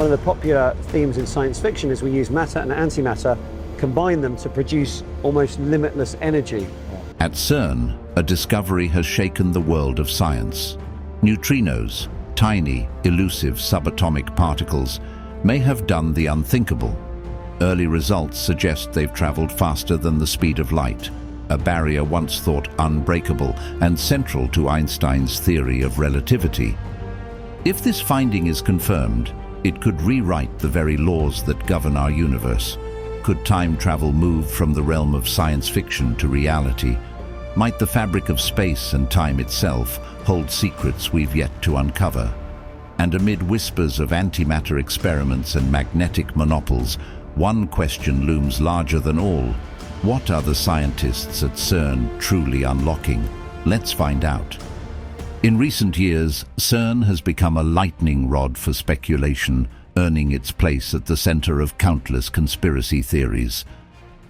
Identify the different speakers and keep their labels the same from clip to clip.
Speaker 1: One of the popular themes in science fiction is we use matter and antimatter, combine them to produce almost limitless energy.
Speaker 2: At CERN, a discovery has shaken the world of science. Neutrinos, tiny, elusive subatomic particles, may have done the unthinkable. Early results suggest they've traveled faster than the speed of light, a barrier once thought unbreakable and central to Einstein's theory of relativity. If this finding is confirmed, it could rewrite the very laws that govern our universe. Could time travel move from the realm of science fiction to reality? Might the fabric of space and time itself hold secrets we've yet to uncover? And amid whispers of antimatter experiments and magnetic monopoles, one question looms larger than all. What are the scientists at CERN truly unlocking? Let's find out. In recent years, CERN has become a lightning rod for speculation, earning its place at the center of countless conspiracy theories.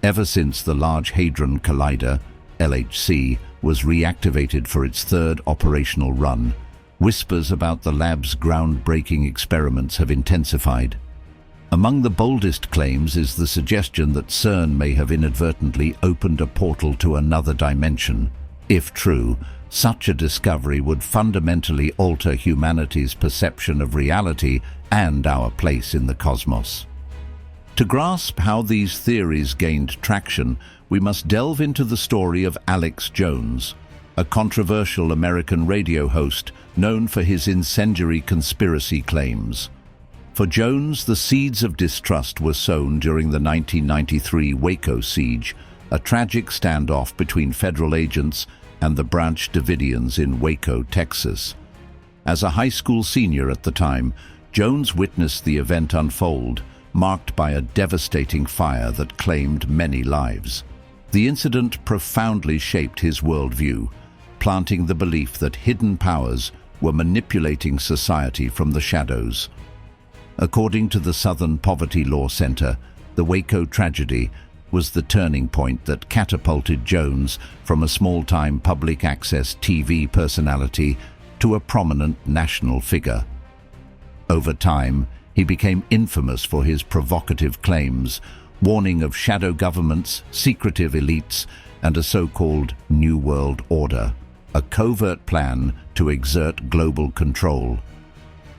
Speaker 2: Ever since the Large Hadron Collider, LHC, was reactivated for its third operational run, whispers about the lab's groundbreaking experiments have intensified. Among the boldest claims is the suggestion that CERN may have inadvertently opened a portal to another dimension. If true, such a discovery would fundamentally alter humanity's perception of reality and our place in the cosmos. To grasp how these theories gained traction, we must delve into the story of Alex Jones, a controversial American radio host known for his incendiary conspiracy claims. For Jones, the seeds of distrust were sown during the 1993 Waco siege, a tragic standoff between federal agents and the Branch Davidians in Waco, Texas. As a high school senior at the time, Jones witnessed the event unfold, marked by a devastating fire that claimed many lives. The incident profoundly shaped his worldview, planting the belief that hidden powers were manipulating society from the shadows. According to the Southern Poverty Law Center, the Waco tragedy was the turning point that catapulted Jones from a small-time public access TV personality to a prominent national figure. Over time, he became infamous for his provocative claims, warning of shadow governments, secretive elites, and a so-called New World Order, a covert plan to exert global control.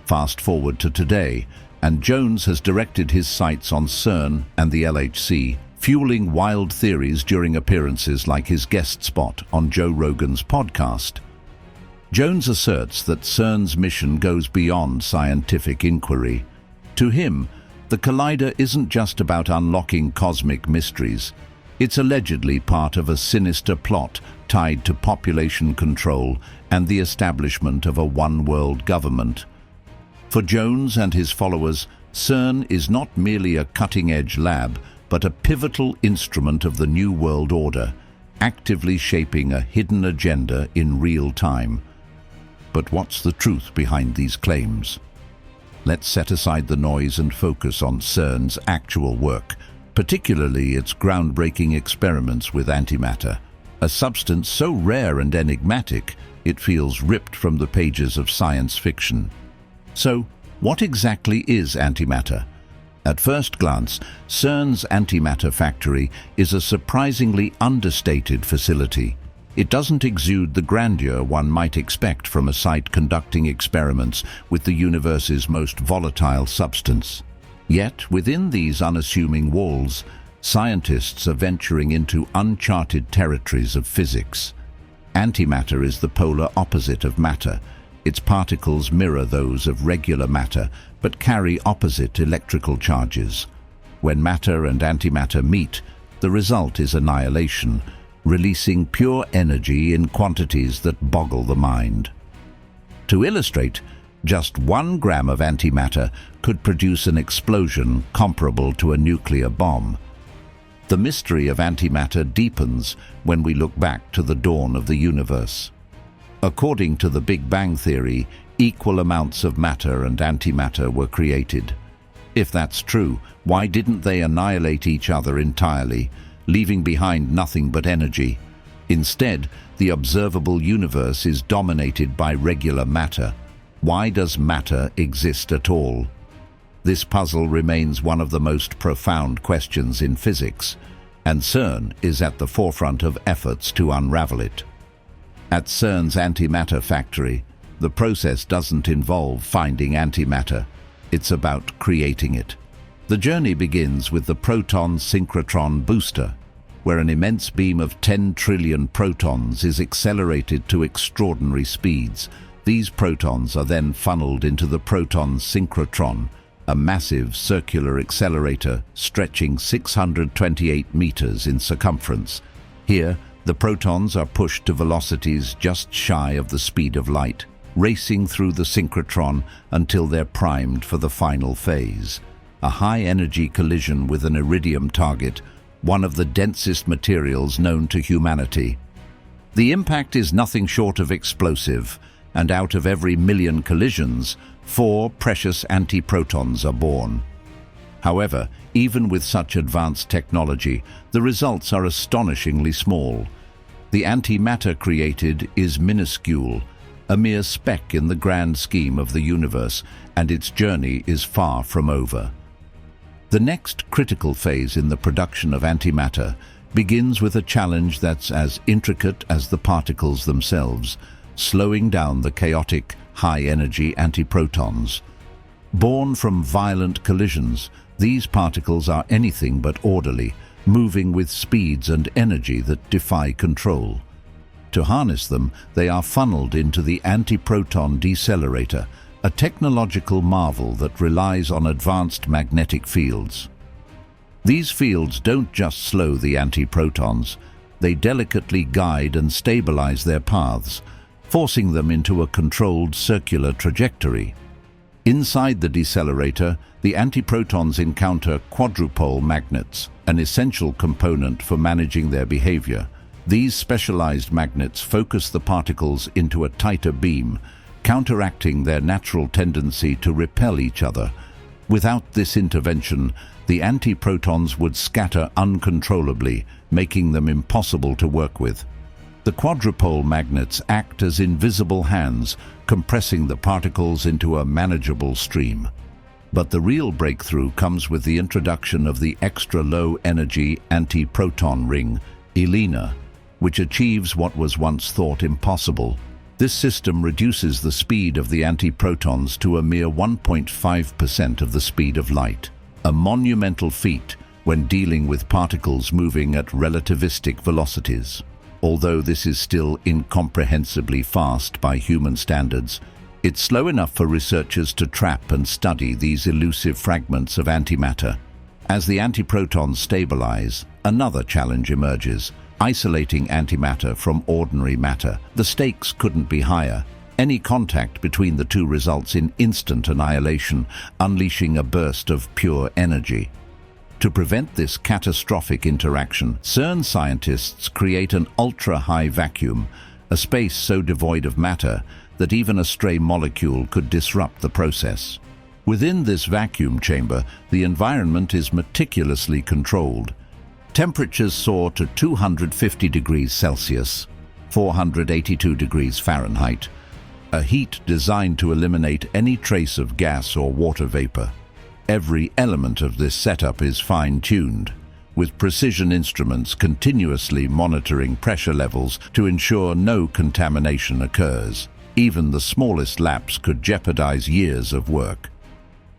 Speaker 2: Fast forward to today, and Jones has directed his sights on CERN and the LHC, fueling wild theories during appearances like his guest spot on Joe Rogan's podcast. Jones asserts that CERN's mission goes beyond scientific inquiry. To him, the collider isn't just about unlocking cosmic mysteries. It's allegedly part of a sinister plot tied to population control and the establishment of a one-world government. For Jones and his followers, CERN is not merely a cutting-edge lab, but a pivotal instrument of the New World Order, actively shaping a hidden agenda in real time. But what's the truth behind these claims? Let's set aside the noise and focus on CERN's actual work, particularly its groundbreaking experiments with antimatter, a substance so rare and enigmatic it feels ripped from the pages of science fiction. So, what exactly is antimatter? At first glance, CERN's antimatter factory is a surprisingly understated facility. It doesn't exude the grandeur one might expect from a site conducting experiments with the universe's most volatile substance. Yet, within these unassuming walls, scientists are venturing into uncharted territories of physics. Antimatter is the polar opposite of matter. Its particles mirror those of regular matter, but carry opposite electrical charges. When matter and antimatter meet, the result is annihilation, releasing pure energy in quantities that boggle the mind. To illustrate, just 1 gram of antimatter could produce an explosion comparable to a nuclear bomb. The mystery of antimatter deepens when we look back to the dawn of the universe. According to the Big Bang Theory, equal amounts of matter and antimatter were created. If that's true, why didn't they annihilate each other entirely, leaving behind nothing but energy? Instead, the observable universe is dominated by regular matter. Why does matter exist at all? This puzzle remains one of the most profound questions in physics, and CERN is at the forefront of efforts to unravel it. At CERN's antimatter factory, the process doesn't involve finding antimatter, it's about creating it. The journey begins with the proton synchrotron booster, where an immense beam of 10 trillion protons is accelerated to extraordinary speeds. These protons are then funneled into the proton synchrotron, a massive circular accelerator stretching 628 meters in circumference. Here, the protons are pushed to velocities just shy of the speed of light, racing through the synchrotron until they're primed for the final phase, a high-energy collision with an iridium target, one of the densest materials known to humanity. The impact is nothing short of explosive, and out of every million collisions, 4 precious antiprotons are born. However, even with such advanced technology, the results are astonishingly small. The antimatter created is minuscule, a mere speck in the grand scheme of the universe, and its journey is far from over. The next critical phase in the production of antimatter begins with a challenge that's as intricate as the particles themselves, slowing down the chaotic, high-energy antiprotons. Born from violent collisions, these particles are anything but orderly, moving with speeds and energy that defy control. To harness them, they are funneled into the antiproton decelerator, a technological marvel that relies on advanced magnetic fields. These fields don't just slow the antiprotons, they delicately guide and stabilize their paths, forcing them into a controlled circular trajectory. Inside the decelerator, the antiprotons encounter quadrupole magnets, an essential component for managing their behavior. These specialized magnets focus the particles into a tighter beam, counteracting their natural tendency to repel each other. Without this intervention, the antiprotons would scatter uncontrollably, making them impossible to work with. The quadrupole magnets act as invisible hands, compressing the particles into a manageable stream. But the real breakthrough comes with the introduction of the extra-low-energy antiproton ring, ELINA, which achieves what was once thought impossible. This system reduces the speed of the antiprotons to a mere 1.5% of the speed of light, a monumental feat when dealing with particles moving at relativistic velocities. Although this is still incomprehensibly fast by human standards, it's slow enough for researchers to trap and study these elusive fragments of antimatter. As the antiprotons stabilize, another challenge emerges: isolating antimatter from ordinary matter. The stakes couldn't be higher. Any contact between the two results in instant annihilation, unleashing a burst of pure energy. To prevent this catastrophic interaction, CERN scientists create an ultra-high vacuum, a space so devoid of matter that even a stray molecule could disrupt the process. Within this vacuum chamber, the environment is meticulously controlled. Temperatures soar to 250 degrees Celsius, 482 degrees Fahrenheit, a heat designed to eliminate any trace of gas or water vapor. Every element of this setup is fine-tuned, with precision instruments continuously monitoring pressure levels to ensure no contamination occurs. Even the smallest lapse could jeopardize years of work.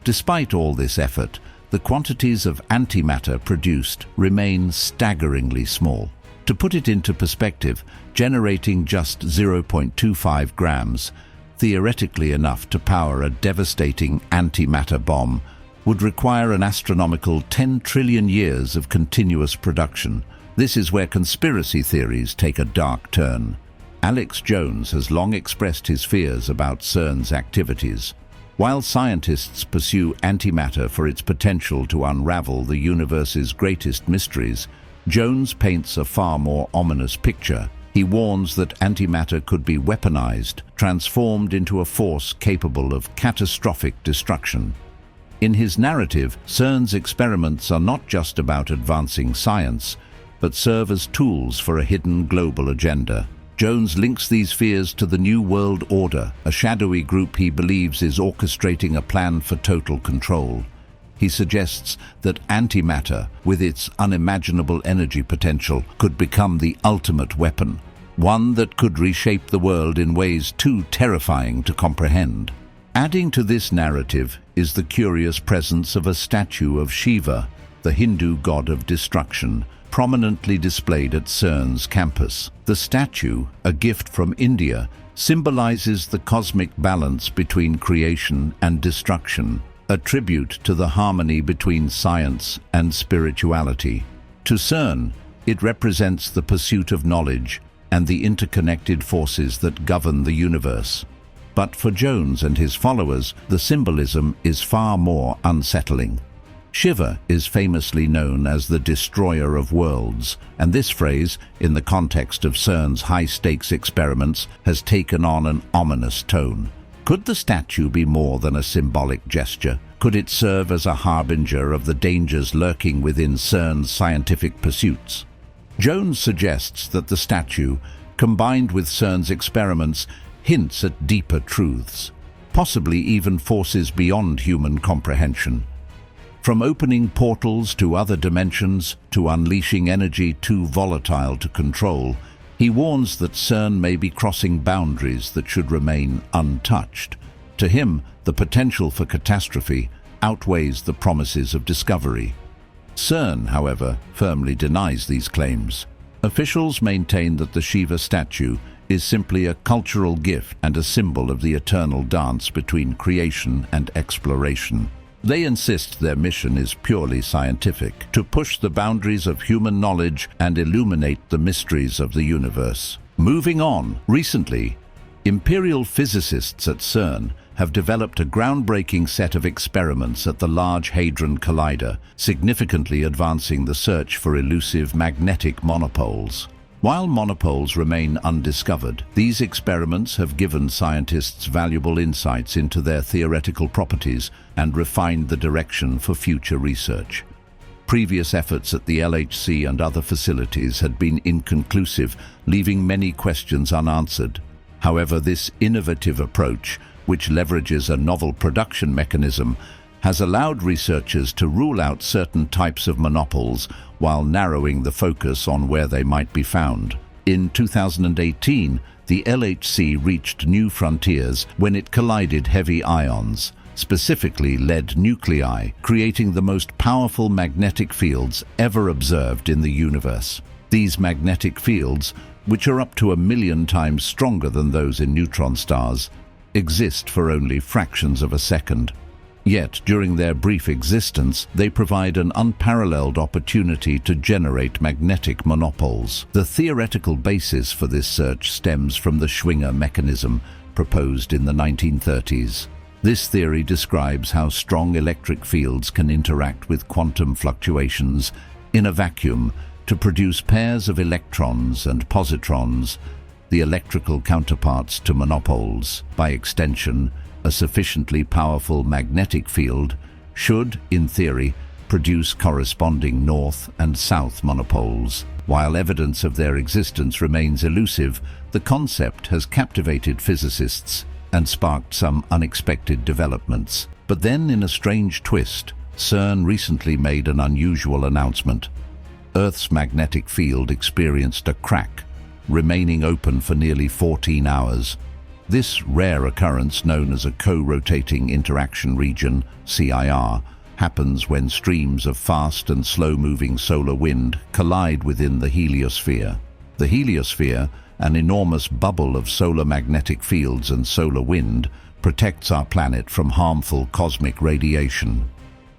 Speaker 2: Despite all this effort, the quantities of antimatter produced remain staggeringly small. To put it into perspective, generating just 0.25 grams, theoretically enough to power a devastating antimatter bomb, would require an astronomical 10 trillion years of continuous production. This is where conspiracy theories take a dark turn. Alex Jones has long expressed his fears about CERN's activities. While scientists pursue antimatter for its potential to unravel the universe's greatest mysteries, Jones paints a far more ominous picture. He warns that antimatter could be weaponized, transformed into a force capable of catastrophic destruction. In his narrative, CERN's experiments are not just about advancing science, but serve as tools for a hidden global agenda. Jones links these fears to the New World Order, a shadowy group he believes is orchestrating a plan for total control. he suggests that antimatter, with its unimaginable energy potential, could become the ultimate weapon, one that could reshape the world in ways too terrifying to comprehend. Adding to this narrative is the curious presence of a statue of Shiva, the Hindu god of destruction, prominently displayed at CERN's campus. The statue, a gift from India, symbolizes the cosmic balance between creation and destruction, a tribute to the harmony between science and spirituality. To CERN, it represents the pursuit of knowledge and the interconnected forces that govern the universe. But for Jones and his followers, the symbolism is far more unsettling. Shiva is famously known as the destroyer of worlds, and this phrase, in the context of CERN's high-stakes experiments, has taken on an ominous tone. Could the statue be more than a symbolic gesture? Could it serve as a harbinger of the dangers lurking within CERN's scientific pursuits? Jones suggests that the statue, combined with CERN's experiments, hints at deeper truths, possibly even forces beyond human comprehension. From opening portals to other dimensions, to unleashing energy too volatile to control, he warns that CERN may be crossing boundaries that should remain untouched. To him, the potential for catastrophe outweighs the promises of discovery. CERN, however, firmly denies these claims. Officials maintain that the Shiva statue is simply a cultural gift and a symbol of the eternal dance between creation and exploration. They insist their mission is purely scientific, to push the boundaries of human knowledge and illuminate the mysteries of the universe. Moving on, recently, imperial physicists at CERN have developed a groundbreaking set of experiments at the Large Hadron Collider, significantly advancing the search for elusive magnetic monopoles. While monopoles remain undiscovered, these experiments have given scientists valuable insights into their theoretical properties and refined the direction for future research. Previous efforts at the LHC and other facilities had been inconclusive, leaving many questions unanswered. However, this innovative approach, which leverages a novel production mechanism, has allowed researchers to rule out certain types of monopoles while narrowing the focus on where they might be found. In 2018, the LHC reached new frontiers when it collided heavy ions, specifically lead nuclei, creating the most powerful magnetic fields ever observed in the universe. These magnetic fields, which are up to 1 million times stronger than those in neutron stars, exist for only fractions of a second. Yet, during their brief existence, they provide an unparalleled opportunity to generate magnetic monopoles. The theoretical basis for this search stems from the Schwinger mechanism, proposed in the 1930s. This theory describes how strong electric fields can interact with quantum fluctuations in a vacuum to produce pairs of electrons and positrons, the electrical counterparts to monopoles. By extension, a sufficiently powerful magnetic field should, in theory, produce corresponding north and south monopoles. While evidence of their existence remains elusive, the concept has captivated physicists and sparked some unexpected developments. But then, in a strange twist, CERN recently made an unusual announcement. Earth's magnetic field experienced a crack, remaining open for nearly 14 hours. This rare occurrence, known as a co-rotating interaction region, CIR, happens when streams of fast and slow-moving solar wind collide within the heliosphere. The heliosphere, an enormous bubble of solar magnetic fields and solar wind, protects our planet from harmful cosmic radiation.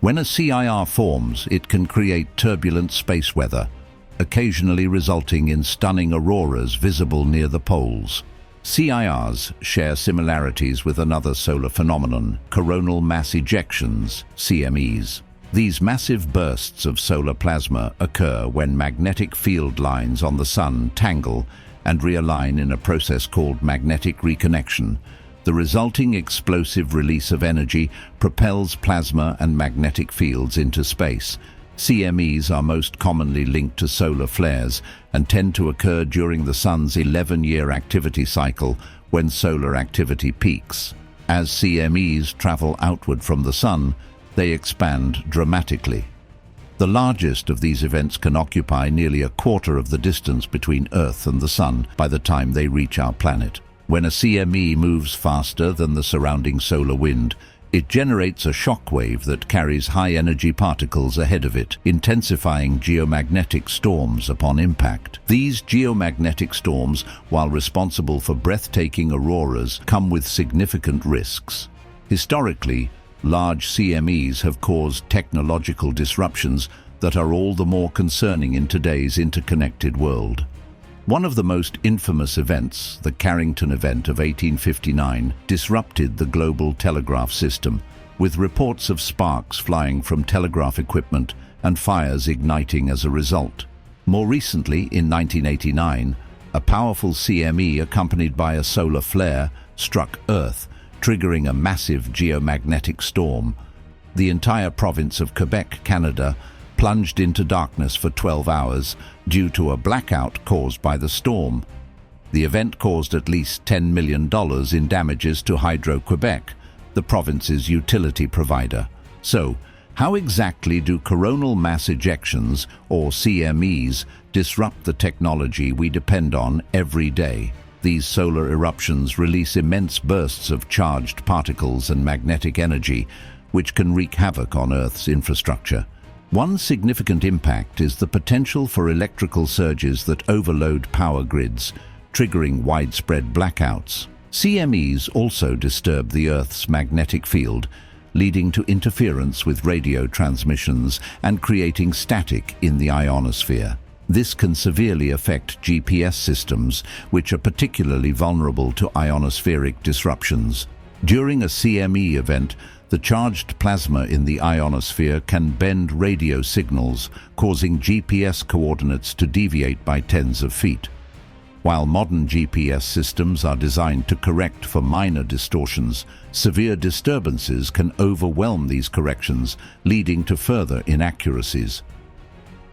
Speaker 2: When a CIR forms, it can create turbulent space weather, occasionally resulting in stunning auroras visible near the poles. CIRs share similarities with another solar phenomenon, coronal mass ejections, CMEs. These massive bursts of solar plasma occur when magnetic field lines on the Sun tangle and realign in a process called magnetic reconnection. The resulting explosive release of energy propels plasma and magnetic fields into space. CMEs are most commonly linked to solar flares and tend to occur during the Sun's 11-year activity cycle when solar activity peaks. As CMEs travel outward from the Sun, they expand dramatically. The largest of these events can occupy nearly a quarter of the distance between Earth and the Sun by the time they reach our planet. When a CME moves faster than the surrounding solar wind, it generates a shock wave that carries high-energy particles ahead of it, intensifying geomagnetic storms upon impact. These geomagnetic storms, while responsible for breathtaking auroras, come with significant risks. Historically, large CMEs have caused technological disruptions that are all the more concerning in today's interconnected world. One of the most infamous events, the Carrington event of 1859, disrupted the global telegraph system, with reports of sparks flying from telegraph equipment and fires igniting as a result. More recently, in 1989, a powerful CME accompanied by a solar flare struck Earth, triggering a massive geomagnetic storm. The entire province of Quebec, Canada, plunged into darkness for 12 hours due to a blackout caused by the storm. The event caused at least $10 million in damages to Hydro-Quebec, the province's utility provider. So, how exactly do coronal mass ejections, or CMEs, disrupt the technology we depend on every day? These solar eruptions release immense bursts of charged particles and magnetic energy, which can wreak havoc on Earth's infrastructure. One significant impact is the potential for electrical surges that overload power grids, triggering widespread blackouts. CMEs also disturb the Earth's magnetic field, leading to interference with radio transmissions and creating static in the ionosphere. This can severely affect GPS systems, which are particularly vulnerable to ionospheric disruptions. During a CME event, the charged plasma in the ionosphere can bend radio signals, causing GPS coordinates to deviate by tens of feet. While modern GPS systems are designed to correct for minor distortions, severe disturbances can overwhelm these corrections, leading to further inaccuracies.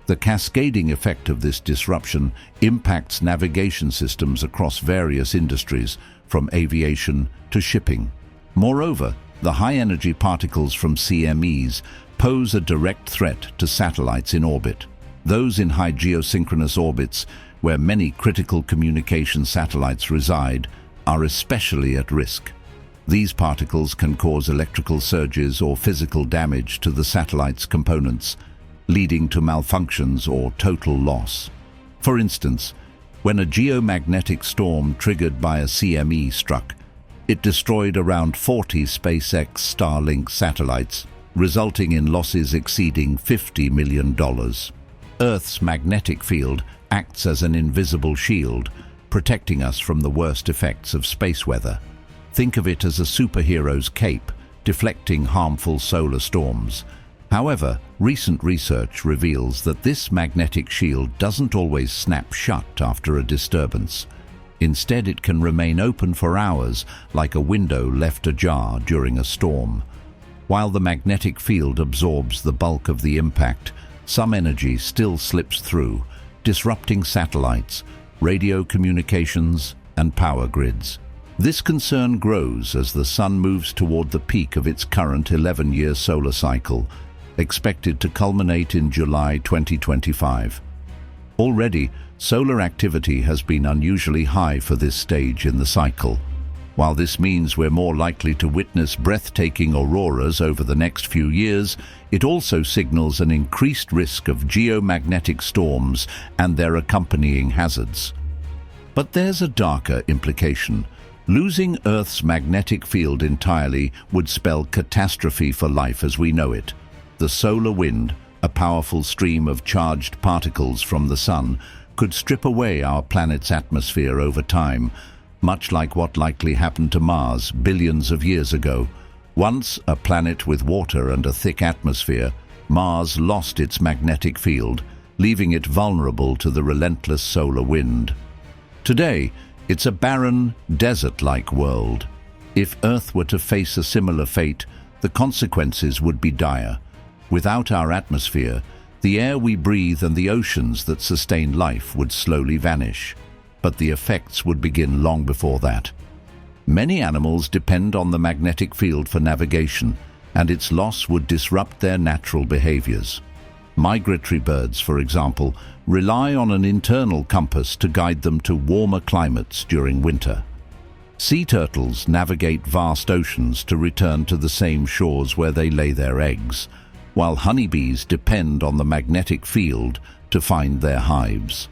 Speaker 2: The cascading effect of this disruption impacts navigation systems across various industries, from aviation to shipping. Moreover, the high-energy particles from CMEs pose a direct threat to satellites in orbit. Those in high geosynchronous orbits, where many critical communication satellites reside, are especially at risk. These particles can cause electrical surges or physical damage to the satellite's components, leading to malfunctions or total loss. For instance, when a geomagnetic storm triggered by a CME struck, it destroyed around 40 SpaceX Starlink satellites, resulting in losses exceeding $50 million. Earth's magnetic field acts as an invisible shield, protecting us from the worst effects of space weather. Think of it as a superhero's cape, deflecting harmful solar storms. However, recent research reveals that this magnetic shield doesn't always snap shut after a disturbance. Instead, it can remain open for hours, like a window left ajar during a storm. While the magnetic field absorbs the bulk of the impact, some energy still slips through, disrupting satellites, radio communications, and power grids. This concern grows as the Sun moves toward the peak of its current 11-year solar cycle, expected to culminate in July 2025. Already, solar activity has been unusually high for this stage in the cycle. While this means we're more likely to witness breathtaking auroras over the next few years, it also signals an increased risk of geomagnetic storms and their accompanying hazards. But there's a darker implication. Losing Earth's magnetic field entirely would spell catastrophe for life as we know it. The solar wind, a powerful stream of charged particles from the Sun, could strip away our planet's atmosphere over time, much like what likely happened to Mars billions of years ago. Once a planet with water and a thick atmosphere, Mars lost its magnetic field, leaving it vulnerable to the relentless solar wind. Today, it's a barren, desert-like world. If Earth were to face a similar fate, the consequences would be dire. Without our atmosphere, the air we breathe and the oceans that sustain life would slowly vanish. But the effects would begin long before that. Many animals depend on the magnetic field for navigation, and its loss would disrupt their natural behaviors. Migratory birds, for example, rely on an internal compass to guide them to warmer climates during winter. Sea turtles navigate vast oceans to return to the same shores where they lay their eggs, while honeybees depend on the magnetic field to find their hives.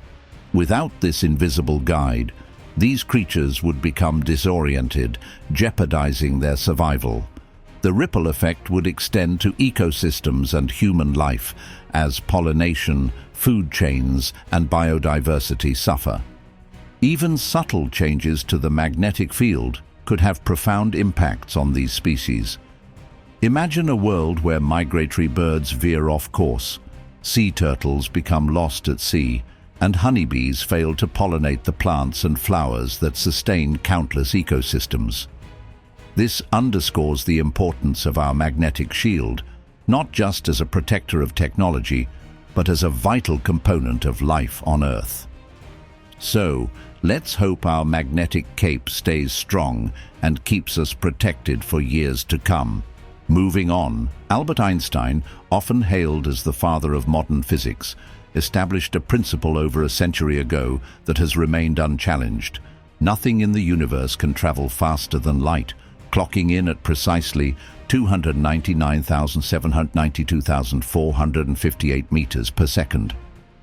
Speaker 2: Without this invisible guide, these creatures would become disoriented, jeopardizing their survival. The ripple effect would extend to ecosystems and human life as pollination, food chains, and biodiversity suffer. Even subtle changes to the magnetic field could have profound impacts on these species. Imagine a world where migratory birds veer off course, sea turtles become lost at sea, and honeybees fail to pollinate the plants and flowers that sustain countless ecosystems. This underscores the importance of our magnetic shield, not just as a protector of technology, but as a vital component of life on Earth. So, let's hope our magnetic cape stays strong and keeps us protected for years to come. Moving on, Albert Einstein, often hailed as the father of modern physics, established a principle over a century ago that has remained unchallenged. Nothing in the universe can travel faster than light, clocking in at precisely 299,792,458 meters per second.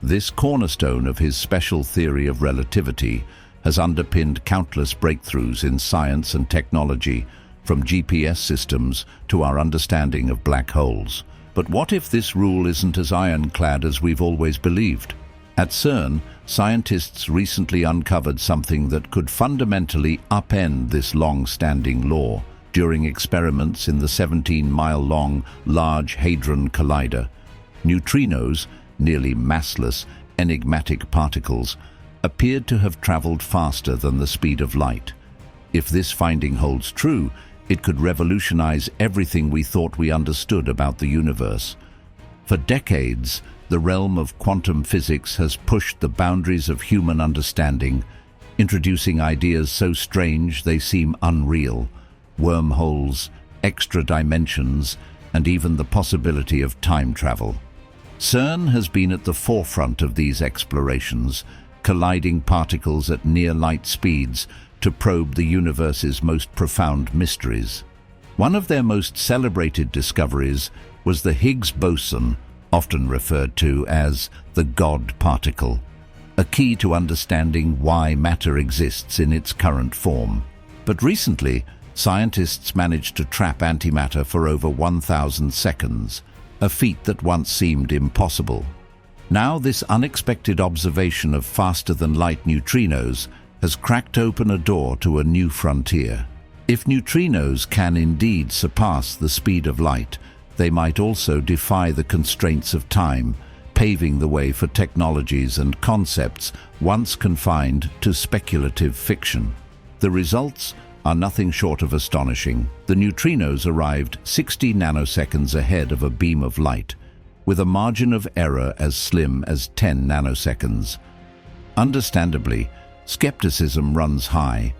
Speaker 2: This cornerstone of his special theory of relativity has underpinned countless breakthroughs in science and technology, from GPS systems to our understanding of black holes. But what if this rule isn't as ironclad as we've always believed? At CERN, scientists recently uncovered something that could fundamentally upend this long-standing law during experiments in the 17-mile-long Large Hadron Collider. Neutrinos, nearly massless, enigmatic particles, appeared to have traveled faster than the speed of light. If this finding holds true, it could revolutionize everything we thought we understood about the universe. For decades, the realm of quantum physics has pushed the boundaries of human understanding, introducing ideas so strange they seem unreal: wormholes, extra dimensions, and even the possibility of time travel. CERN has been at the forefront of these explorations, colliding particles at near-light speeds to probe the universe's most profound mysteries. One of their most celebrated discoveries was the Higgs boson, often referred to as the God particle, a key to understanding why matter exists in its current form. But recently, scientists managed to trap antimatter for over 1,000 seconds, a feat that once seemed impossible. Now this unexpected observation of faster-than-light neutrinos has cracked open a door to a new frontier. If neutrinos can indeed surpass the speed of light, they might also defy the constraints of time, paving the way for technologies and concepts once confined to speculative fiction. The results are nothing short of astonishing. The neutrinos arrived 60 nanoseconds ahead of a beam of light, with a margin of error as slim as 10 nanoseconds. Understandably, skepticism runs high.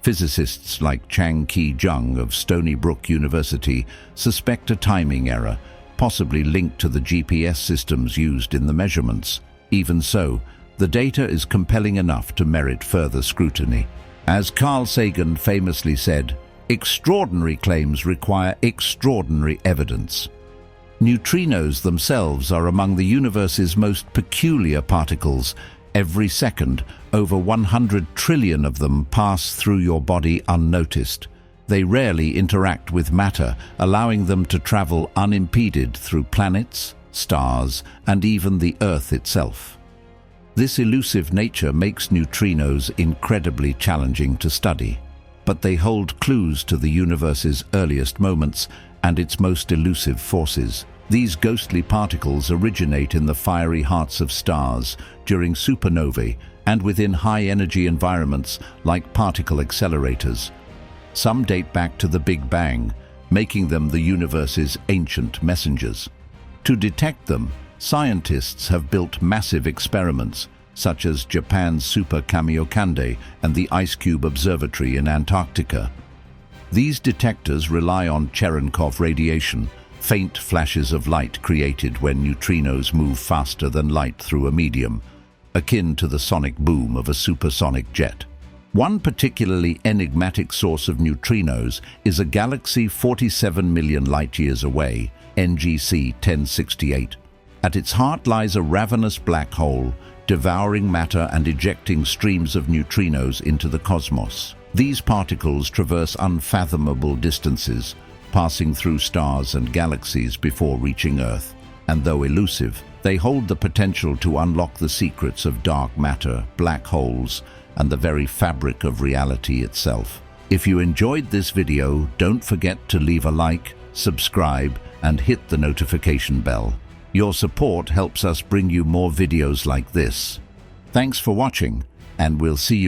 Speaker 2: Physicists like Chang-Ki Jung of Stony Brook University suspect a timing error, possibly linked to the GPS systems used in the measurements. Even so, the data is compelling enough to merit further scrutiny. As Carl Sagan famously said, "Extraordinary claims require extraordinary evidence." Neutrinos themselves are among the universe's most peculiar particles. Every second, over 100 trillion of them pass through your body unnoticed. They rarely interact with matter, allowing them to travel unimpeded through planets, stars, and even the Earth itself. This elusive nature makes neutrinos incredibly challenging to study, but they hold clues to the universe's earliest moments and its most elusive forces. These ghostly particles originate in the fiery hearts of stars during supernovae and within high-energy environments like particle accelerators. Some date back to the Big Bang, making them the universe's ancient messengers. To detect them, scientists have built massive experiments, such as Japan's Super Kamiokande and the Ice Cube Observatory in Antarctica. These detectors rely on Cherenkov radiation, faint flashes of light created when neutrinos move faster than light through a medium, akin to the sonic boom of a supersonic jet. One particularly enigmatic source of neutrinos is a galaxy 47 million light-years away, NGC 1068. At its heart lies a ravenous black hole, devouring matter and ejecting streams of neutrinos into the cosmos. These particles traverse unfathomable distances, passing through stars and galaxies before reaching Earth. And though elusive, they hold the potential to unlock the secrets of dark matter, black holes, and the very fabric of reality itself. If you enjoyed this video, don't forget to leave a like, subscribe, and hit the notification bell. Your support helps us bring you more videos like this. Thanks for watching, and we'll see you